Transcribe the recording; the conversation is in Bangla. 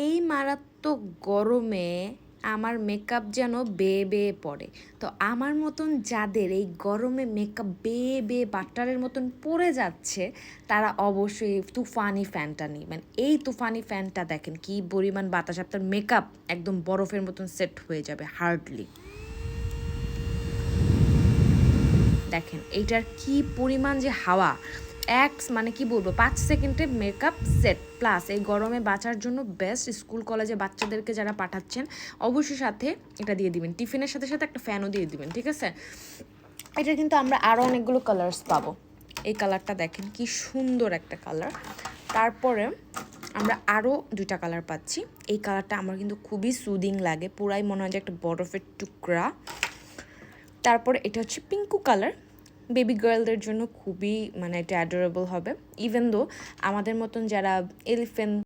এই মারাত্মক গরমে আমার মেকআপ যেন বেয়ে বেয়ে পড়ে। তো আমার মতন যাদের এই গরমে মেকআপ বেয়ে বেয়ে বাটারের মতন পড়ে যাচ্ছে, তারা অবশ্যই তুফানি ফ্যানটা নেবেন। এই তুফানি ফ্যানটা দেখেন কি পরিমাণ বাতাস, আপনার মেকআপ একদম বরফের মতন সেট হয়ে যাবে হার্ডলি। দেখেন এইটার কি পরিমাণ যে হাওয়া, মানে কি বলবো, 5 সেকেন্ডে মেকআপ সেট। প্লাস এই গরমে বাঁচার জন্য বেস্ট। স্কুল কলেজে বাচ্চাদেরকে যারা পাঠাচ্ছেন অবশ্যই সাথে এটা দিয়ে দিবেন, টিফিনের সাথে সাথে একটা ফ্যানও দিয়ে দিবেন, ঠিক আছে? এটা কিন্তু আমরা আরও অনেকগুলো কালার্স পাবো। এই কালারটা দেখেন কি সুন্দর একটা কালার। তারপরে আমরা আরও 2টা কালার পাচ্ছি। এই কালারটা আমার কিন্তু খুবই সুদিং লাগে, পুরাই মনে হয় যে একটা বরফের টুকরা। তারপরে এটা হচ্ছে পিঙ্কু কালার, বেবি গার্লদের জন্য খুবই মানে এটা অ্যাডোরেবল হবে। ইভেন দো আমাদের মতন যারা এলিফেন্ট